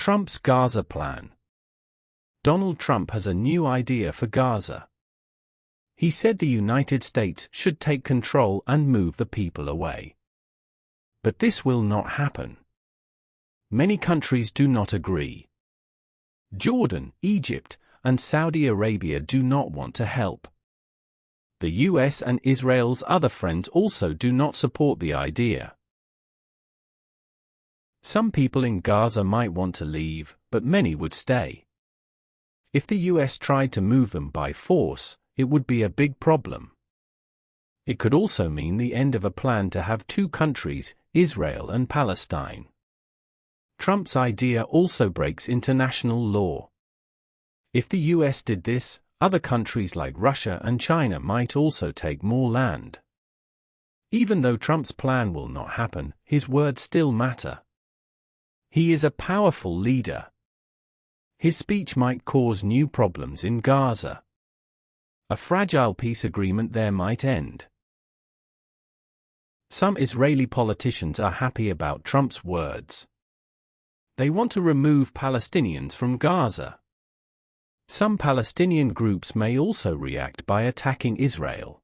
Trump's Gaza plan. Donald Trump has a new idea for Gaza. He said the United States should take control and move the people away. But this will not happen. Many countries do not agree. Jordan, Egypt, and Saudi Arabia do not want to help. The US and Israel's other friends also do not support the idea. Some people in Gaza might want to leave, but many would stay. If the US tried to move them by force, it would be a big problem. It could also mean the end of a plan to have two countries, Israel and Palestine. Trump's idea also breaks international law. If the US did this, other countries like Russia and China might also take more land. Even though Trump's plan will not happen, his words still matter. He is a powerful leader. His speech might cause new problems in Gaza. A fragile peace agreement there might end. Some Israeli politicians are happy about Trump's words. They want to remove Palestinians from Gaza. Some Palestinian groups may also react by attacking Israel.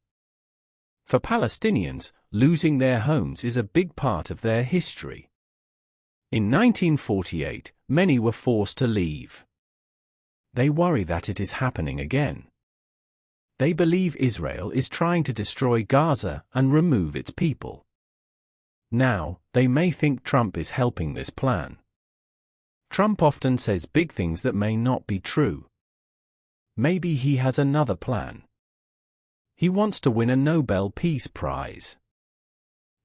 For Palestinians, losing their homes is a big part of their history. In 1948, many were forced to leave. They worry that it is happening again. They believe Israel is trying to destroy Gaza and remove its people. Now, they may think Trump is helping this plan. Trump often says big things that may not be true. Maybe he has another plan. He wants to win a Nobel Peace Prize.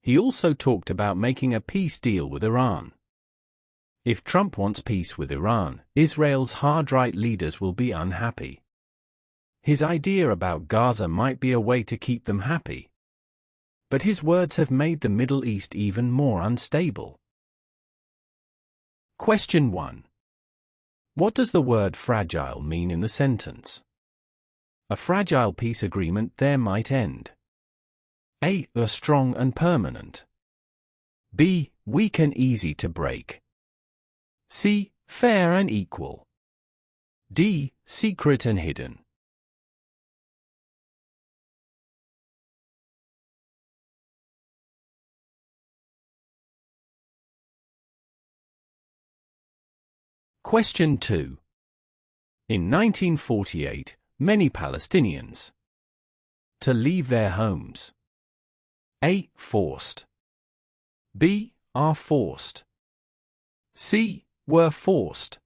He also talked about making a peace deal with Iran. If Trump wants peace with Iran, Israel's hard-right leaders will be unhappy. His idea about Gaza might be a way to keep them happy. But his words have made the Middle East even more unstable. Question 1. What does the word fragile mean in the sentence? A fragile peace agreement there might end. A. Strong and permanent. B. Weak and easy to break. C. Fair and equal. D. Secret and hidden. Question 2. In 1948, many Palestinians to leave their homes. A. Forced. B. Are forced. C. Were forced.